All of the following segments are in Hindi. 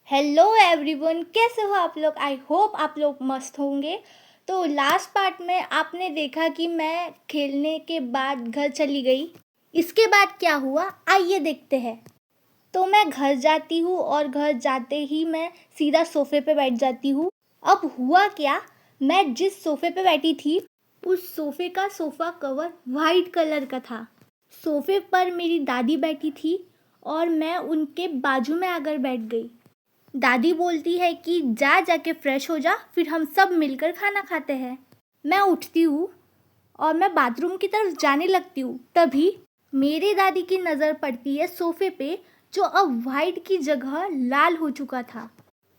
हेलो एवरीवन, कैसे हो आप लोग। आई होप आप लोग मस्त होंगे। तो लास्ट पार्ट में आपने देखा कि मैं खेलने के बाद घर चली गई। इसके बाद क्या हुआ आइए देखते हैं। तो मैं घर जाती हूँ और घर जाते ही मैं सीधा सोफ़े पे बैठ जाती हूँ। अब हुआ क्या, मैं जिस सोफ़े पे बैठी थी उस सोफ़े का सोफ़ा कवर वाइट कलर का था। सोफ़े पर मेरी दादी बैठी थी और मैं उनके बाजू में आकर बैठ गई। दादी बोलती है कि जा जाके फ्रेश हो जा, फिर हम सब मिलकर खाना खाते हैं। मैं उठती हूँ और मैं बाथरूम की तरफ जाने लगती हूँ। तभी मेरी दादी की नज़र पड़ती है सोफ़े पे, जो अब वाइट की जगह लाल हो चुका था।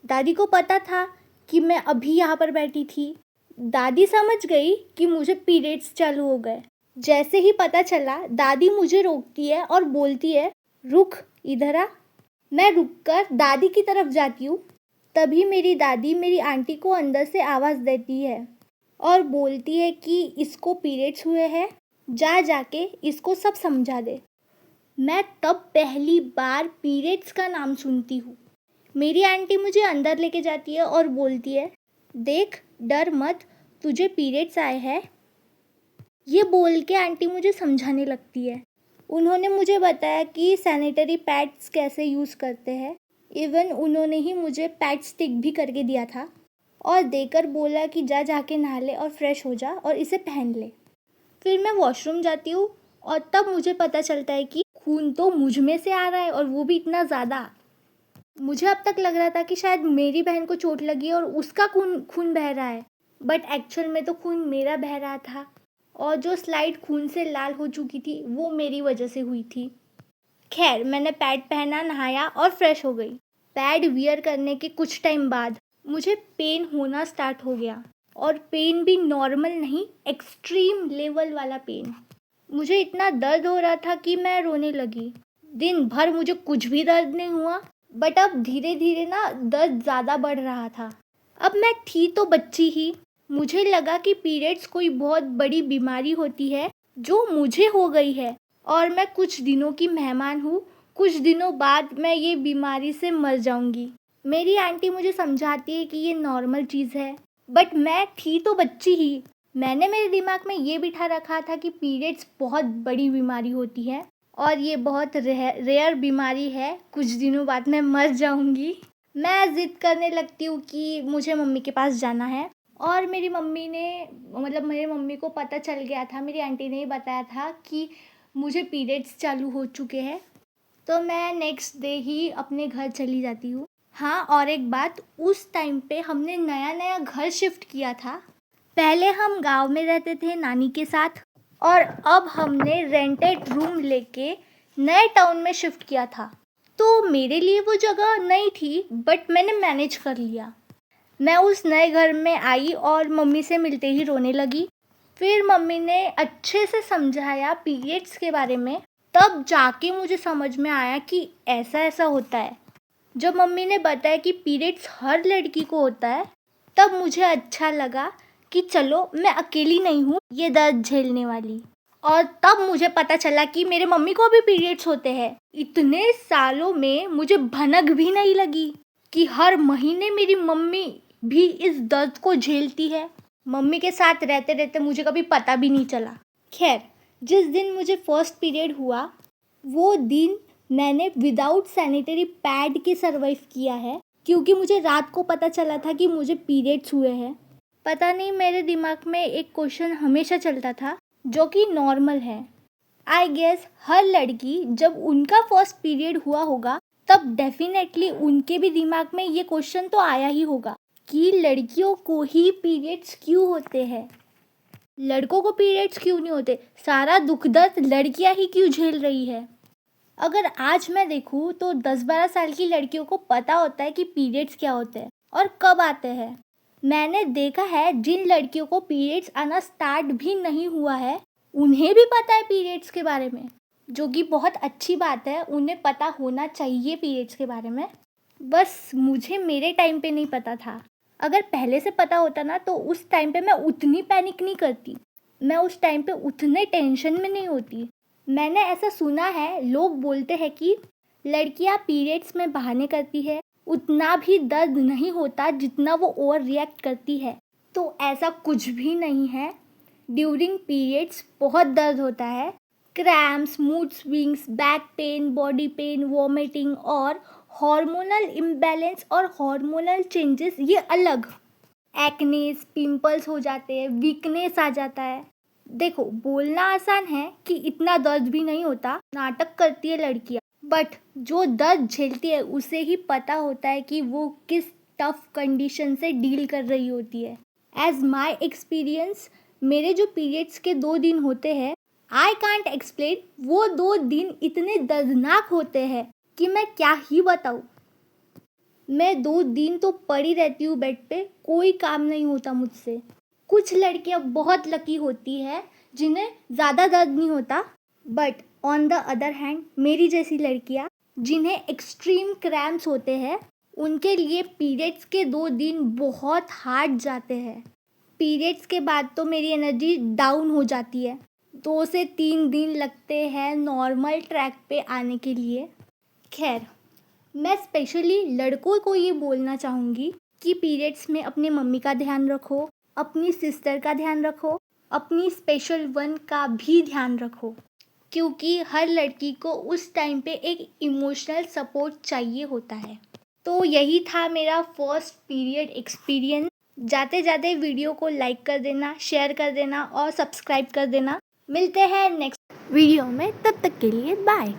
दादी को पता था कि मैं अभी यहाँ पर बैठी थी। दादी समझ गई कि मुझे पीरियड्स चालू हो गए। जैसे ही पता चला, दादी मुझे रोकती है और बोलती है, रुक, इधर आ। मैं रुककर दादी की तरफ जाती हूँ। तभी मेरी दादी मेरी आंटी को अंदर से आवाज़ देती है और बोलती है कि इसको पीरियड्स हुए हैं, जा जाके इसको सब समझा दे। मैं तब पहली बार पीरियड्स का नाम सुनती हूँ। मेरी आंटी मुझे अंदर लेके जाती है और बोलती है, देख, डर मत, तुझे पीरियड्स आए हैं। ये बोल के आंटी मुझे समझाने लगती है। उन्होंने मुझे बताया कि सैनिटरी पैड्स कैसे यूज़ करते हैं। इवन उन्होंने ही मुझे पैड स्टिक भी करके दिया था और देकर बोला कि जा जाके नहा ले और फ्रेश हो जा और इसे पहन ले। फिर मैं वॉशरूम जाती हूँ और तब मुझे पता चलता है कि खून तो मुझ में से आ रहा है और वो भी इतना ज़्यादा। मुझे अब तक लग रहा था कि शायद मेरी बहन को चोट लगी और उसका खून खून बह रहा है, बट एक्चुअल में तो खून मेरा बह रहा था और जो स्लाइड खून से लाल हो चुकी थी वो मेरी वजह से हुई थी। खैर, मैंने पैड पहना, नहाया और फ्रेश हो गई। पैड वियर करने के कुछ टाइम बाद मुझे पेन होना स्टार्ट हो गया और पेन भी नॉर्मल नहीं, एक्सट्रीम लेवल वाला पेन। मुझे इतना दर्द हो रहा था कि मैं रोने लगी। दिन भर मुझे कुछ भी दर्द नहीं हुआ, बट अब धीरे धीरे ना दर्द ज़्यादा बढ़ रहा था। अब मैं थी तो बच्ची ही। मुझे लगा कि पीरियड्स कोई बहुत बड़ी बीमारी होती है जो मुझे हो गई है और मैं कुछ दिनों की मेहमान हूँ। कुछ दिनों बाद मैं ये बीमारी से मर जाऊंगी। मेरी आंटी मुझे समझाती है कि ये नॉर्मल चीज़ है, बट मैं थी तो बच्ची ही। मैंने मेरे दिमाग में ये बिठा रखा था कि पीरियड्स बहुत बड़ी बीमारी होती है और ये बहुत रेयर बीमारी है, कुछ दिनों बाद मैं मर जाऊंगी। मैं ज़िद करने लगती हूँ कि मुझे मम्मी के पास जाना है और मेरी मम्मी ने, मतलब मेरी मम्मी को पता चल गया था, मेरी आंटी ने ही बताया था कि मुझे पीरियड्स चालू हो चुके हैं। तो मैं नेक्स्ट डे ही अपने घर चली जाती हूँ। हाँ, और एक बात, उस टाइम पे हमने नया नया घर शिफ्ट किया था। पहले हम गांव में रहते थे नानी के साथ और अब हमने रेंटेड रूम लेके नए टाउन में शिफ्ट किया था। तो मेरे लिए वो जगह नई थी, बट मैंने मैनेज कर लिया। मैं उस नए घर में आई और मम्मी से मिलते ही रोने लगी। फिर मम्मी ने अच्छे से समझाया पीरियड्स के बारे में। तब जाके मुझे समझ में आया कि ऐसा ऐसा होता है। जब मम्मी ने बताया कि पीरियड्स हर लड़की को होता है, तब मुझे अच्छा लगा कि चलो मैं अकेली नहीं हूँ ये दर्द झेलने वाली। और तब मुझे पता चला कि मेरे मम्मी को भी पीरियड्स होते हैं। इतने सालों में मुझे भनक भी नहीं लगी कि हर महीने मेरी मम्मी भी इस दर्द को झेलती है। मम्मी के साथ रहते रहते मुझे कभी पता भी नहीं चला। खैर, जिस दिन मुझे फर्स्ट पीरियड हुआ वो दिन मैंने विदाउट सैनिटरी पैड के सर्वाइव किया है, क्योंकि मुझे रात को पता चला था कि मुझे पीरियड्स हुए हैं। पता नहीं, मेरे दिमाग में एक क्वेश्चन हमेशा चलता था जो कि नॉर्मल है। आई गेस हर लड़की जब उनका फर्स्ट पीरियड हुआ होगा तब डेफिनेटली उनके भी दिमाग में ये क्वेश्चन तो आया ही होगा कि लड़कियों को ही पीरियड्स क्यों होते हैं, लड़कों को पीरियड्स क्यों नहीं होते, सारा दुख दर्द लड़कियां ही क्यों झेल रही है। अगर आज मैं देखूँ तो 10-12 साल की लड़कियों को पता होता है कि पीरियड्स क्या होते हैं और कब आते हैं। मैंने देखा है जिन लड़कियों को पीरियड्स आना स्टार्ट भी नहीं हुआ है उन्हें भी पता है पीरियड्स के बारे में, जो कि बहुत अच्छी बात है। उन्हें पता होना चाहिए पीरियड्स के बारे में। बस मुझे मेरे टाइम पे नहीं पता था। अगर पहले से पता होता ना तो उस टाइम पे मैं उतनी पैनिक नहीं करती, मैं उस टाइम पे उतने टेंशन में नहीं होती। मैंने ऐसा सुना है, लोग बोलते हैं कि लड़कियां पीरियड्स में बहाने करती है उतना भी दर्द नहीं होता जितना वो ओवर रिएक्ट करती है। तो ऐसा कुछ भी नहीं है। ड्यूरिंग पीरियड्स बहुत दर्द होता है। Cramps, mood swings, back pain, body pain, vomiting और हार्मोनल इम्बैलेंस और हार्मोनल चेंजेस ये अलग। एक्नेस, पिंपल्स हो जाते हैं, वीकनेस आ जाता है। देखो, बोलना आसान है कि इतना दर्द भी नहीं होता, नाटक करती है लड़कियां, बट जो दर्द झेलती है उसे ही पता होता है कि वो किस टफ कंडीशन से डील कर रही होती है। एज माई एक्सपीरियंस, मेरे जो पीरियड्स के 2 दिन होते हैं, आई कांट एक्सप्लेन, वो 2 दिन इतने दर्दनाक होते हैं कि मैं क्या ही बताऊँ। मैं 2 दिन तो पड़ी रहती हूँ बेड पे, कोई काम नहीं होता मुझसे। कुछ लड़कियाँ बहुत लकी होती है जिन्हें ज़्यादा दर्द नहीं होता, but on the other hand मेरी जैसी लड़कियाँ जिन्हें एक्सट्रीम क्रैम्प्स होते हैं, उनके लिए पीरियड्स के 2 दिन बहुत हार्ड जाते हैं। पीरियड्स के बाद तो मेरी एनर्जी डाउन हो जाती है। 2 से 3 दिन लगते हैं नॉर्मल ट्रैक पे आने के लिए। खैर, मैं स्पेशली लड़कों को ये बोलना चाहूँगी कि पीरियड्स में अपनी मम्मी का ध्यान रखो, अपनी सिस्टर का ध्यान रखो, अपनी स्पेशल वन का भी ध्यान रखो, क्योंकि हर लड़की को उस टाइम पे एक इमोशनल सपोर्ट चाहिए होता है। तो यही था मेरा फर्स्ट पीरियड एक्सपीरियंस। जाते जाते वीडियो को लाइक कर देना, शेयर कर देना और सब्सक्राइब कर देना। मिलते हैं नेक्स्ट वीडियो में, तब तक के लिए बाय।